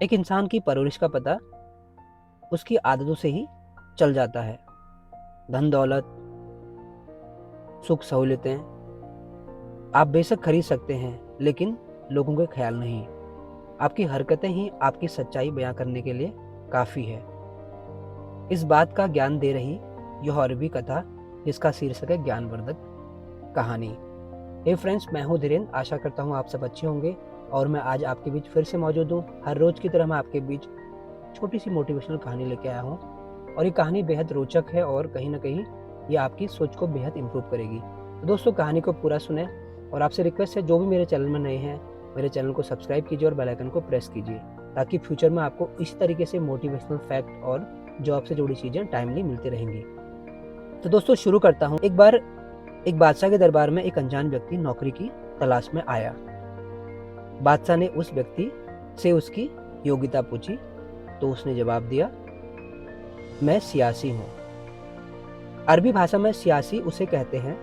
एक इंसान की परवरिश का पता उसकी आदतों से ही चल जाता है। धन दौलत, सुख सहूलियतें आप बेशक खरीद सकते हैं, लेकिन लोगों के ख्याल नहीं। आपकी हरकतें ही आपकी सच्चाई बयां करने के लिए काफ़ी है। इस बात का ज्ञान दे रही यह अरबी कथा, जिसका शीर्षक है ज्ञानवर्धक कहानी। हे फ्रेंड्स, मैं हूं धीरेन्द्र। आशा करता हूं आप सब अच्छे होंगे और मैं आज आपके बीच फिर से मौजूद हूं। हर रोज की तरह मैं आपके बीच छोटी सी मोटिवेशनल कहानी लेके आया हूं और ये कहानी बेहद रोचक है और कहीं ना कहीं ये आपकी सोच को बेहद इम्प्रूव करेगी। तो दोस्तों, कहानी को पूरा सुने और आपसे रिक्वेस्ट है, जो भी मेरे चैनल में नए हैं, मेरे चैनल को सब्सक्राइब कीजिए और बेल आइकन को प्रेस कीजिए, ताकि फ्यूचर में आपको इसी तरीके से मोटिवेशनल फैक्ट और जॉब से जुड़ी चीज़ें टाइमली मिलती रहेंगी। तो दोस्तों, शुरू करता हूँ। एक बार एक बादशाह के दरबार में एक अनजान व्यक्ति नौकरी की तलाश में आया। बादशाह ने उस व्यक्ति से उसकी योग्यता पूछी तो उसने जवाब दिया, मैं सियासी हूँ। अरबी भाषा में सियासी उसे कहते हैं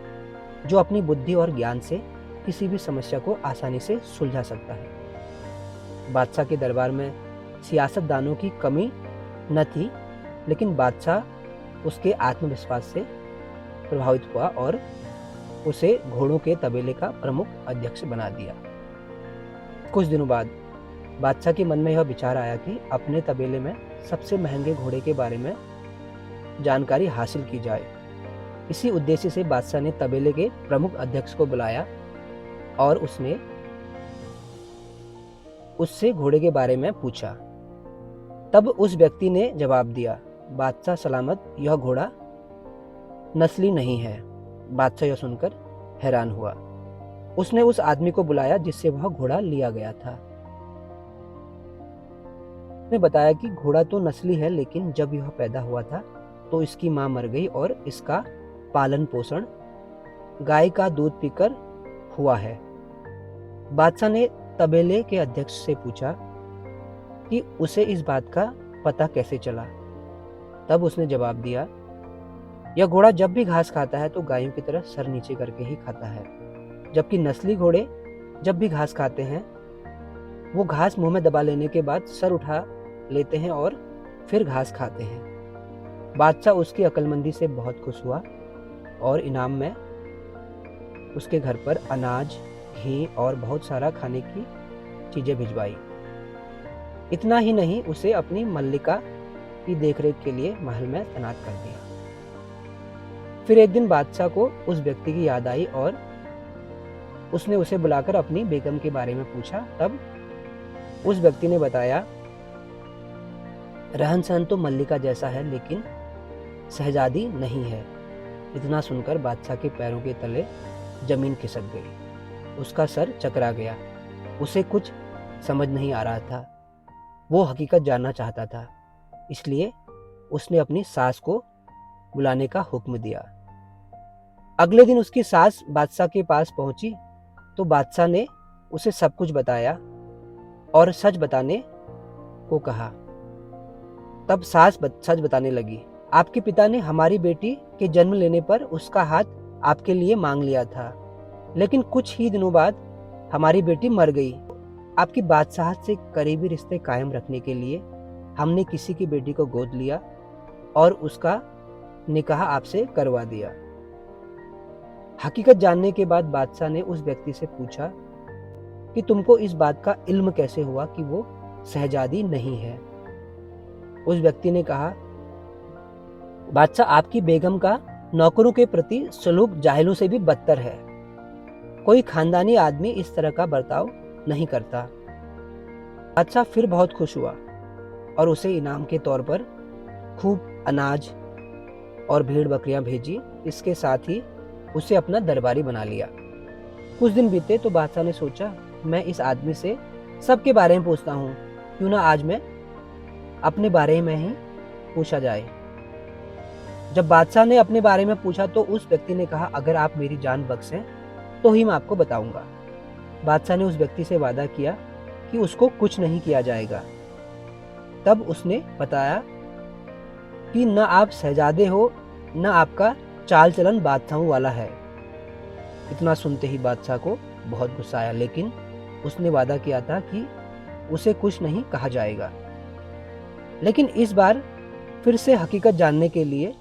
जो अपनी बुद्धि और ज्ञान से किसी भी समस्या को आसानी से सुलझा सकता है। बादशाह के दरबार में सियासतदानों की कमी न थी, लेकिन बादशाह उसके आत्मविश्वास से प्रभावित हुआ और उसे घोड़ों के तबेले का प्रमुख अध्यक्ष बना दिया। कुछ दिनों बाद बादशाह के मन में यह विचार आया कि अपने तबेले में सबसे महंगे घोड़े के बारे में जानकारी हासिल की जाए। इसी उद्देश्य से बादशाह ने तबेले के प्रमुख अध्यक्ष को बुलाया और उससे घोड़े के बारे में पूछा। तब उस व्यक्ति ने जवाब दिया, बादशाह सलामत, यह घोड़ा नस्ली नहीं है। बादशाह यह सुनकर हैरान हुआ। उसने उस आदमी को बुलाया जिससे वह घोड़ा लिया गया था। उसने बताया कि घोड़ा तो नस्ली है, लेकिन जब यह पैदा हुआ था तो इसकी मां मर गई और इसका पालन पोषण गाय का दूध पीकर हुआ है। बादशाह ने तबेले के अध्यक्ष से पूछा कि उसे इस बात का पता कैसे चला। तब उसने जवाब दिया, यह घोड़ा जब भी घास खाता है तो गायों की तरह सर नीचे करके ही खाता है, जबकि नस्ली घोड़े जब भी घास खाते हैं वो घास मुंह में दबा लेने के बाद सर उठा लेते हैं और फिर घास खाते हैं। बादशाह उसकी अक्लमंदी से बहुत खुश हुआ और इनाम में उसके घर पर अनाज, घी और बहुत सारा खाने की चीजें भिजवाई। इतना ही नहीं, उसे अपनी मल्लिका की देखरेख के लिए महल में तैनात कर दिया। फिर एक दिन बादशाह को उस व्यक्ति की याद आई और उसने उसे बुलाकर अपनी बेगम के बारे में पूछा। तब उस व्यक्ति ने बताया, रहन सहन तो मल्लिका जैसा है, लेकिन शहजादी नहीं है। इतना सुनकर बादशाह के पैरों के तले जमीन खिसक गई। उसका सर चकरा गया। उसे कुछ समझ नहीं आ रहा था। वो हकीकत जानना चाहता था, इसलिए उसने अपनी सास को बुलाने का हुक्म दिया। अगले दिन उसकी सास बादशाह के पास पहुंची तो बादशाह ने उसे सब कुछ बताया और सच बताने को कहा। तब सास सच बताने लगी, आपके पिता ने हमारी बेटी के जन्म लेने पर उसका हाथ आपके लिए मांग लिया था, लेकिन कुछ ही दिनों बाद हमारी बेटी मर गई। आपकी बादशाहत से करीबी रिश्ते कायम रखने के लिए हमने किसी की बेटी को गोद लिया और उसका निकाह आपसे करवा दिया। हकीकत जानने के बाद बादशाह ने उस व्यक्ति से पूछा कि तुमको इस बात का इल्म कैसे हुआ कि वो शहजादी नहीं है। उस व्यक्ति ने कहा, बादशाह, आपकी बेगम का नौकरों के प्रति सलूक जाहिलों से भी बदतर है। कोई खानदानी आदमी इस तरह का बर्ताव नहीं करता। बादशाह फिर बहुत खुश हुआ और उसे इनाम के तौर पर खूब अनाज और भेड़ बकरियां भेजी। इसके साथ ही उसे अपना दरबारी बना लिया। कुछ दिन बीते तो बादशाह ने सोचा, मैं इस आदमी से सबके बारे में पूछता हूँ, क्यों ना आज मैं अपने बारे में ही पूछा जाए। जब बादशाह ने अपने बारे में पूछा तो उस व्यक्ति ने कहा, अगर आप मेरी जान बख्शें तो ही मैं आपको बताऊंगा। बादशाह ने उस व्यक्ति से वादा किया कि उसको कुछ नहीं किया जाएगा। तब उसने बताया कि न आप शहजादे हो, न आपका चाल चलन बादशाहों वाला है। इतना सुनते ही बादशाह को बहुत गुस्सा आया, लेकिन उसने वादा किया था कि उसे कुछ नहीं कहा जाएगा। लेकिन इस बार फिर से हकीकत जानने के लिए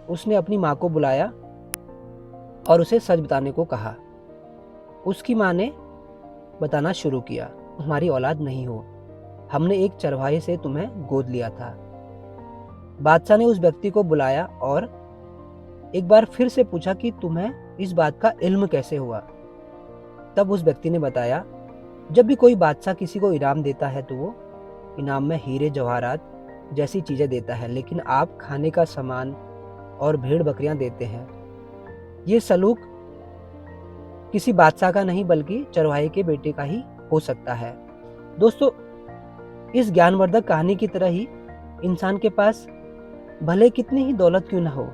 उसने अपनी माँ को बुलाया और उसे सच बताने को कहा। उसकी माँ ने बताना शुरू किया, तुम्हारी औलाद नहीं हो, हमने एक चरवाहे से तुम्हें गोद लिया था। बादशाह ने उस व्यक्ति को बुलाया और एक बार फिर से पूछा कि तुम्हें इस बात का इल्म कैसे हुआ। तब उस व्यक्ति ने बताया, जब भी कोई बादशाह किसी को इनाम देता है तो वो इनाम में हीरे जवाहरात जैसी चीजें देता है, लेकिन आप खाने का सामान और भेड़ बकरियां देते हैं। ये सलूक किसी बादशाह का नहीं बल्कि चरवाहे के बेटे का ही हो सकता है। दोस्तों, इस ज्ञानवर्धक कहानी की तरह ही इंसान के पास भले कितनी ही दौलत क्यों ना हो,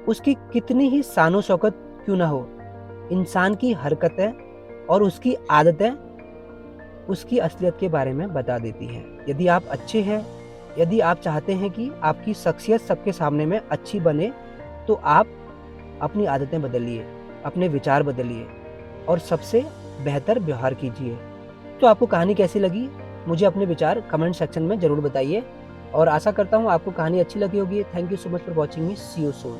उसकी कितनी ही शानो शौकत क्यों ना हो, इंसान की हरकतें और उसकी आदतें उसकी असलियत के बारे में बता देती हैं। यदि आप अच्छे हैं, यदि आप चाहते हैं कि आपकी शख्सियत सबके सामने में अच्छी बने, तो आप अपनी आदतें बदलिए, अपने विचार बदलिए और सबसे बेहतर व्यवहार कीजिए। तो आपको कहानी कैसी लगी, मुझे अपने विचार कमेंट सेक्शन में ज़रूर बताइए और आशा करता हूँ आपको कहानी अच्छी लगी होगी। Thank you so much for watching me. See you soon.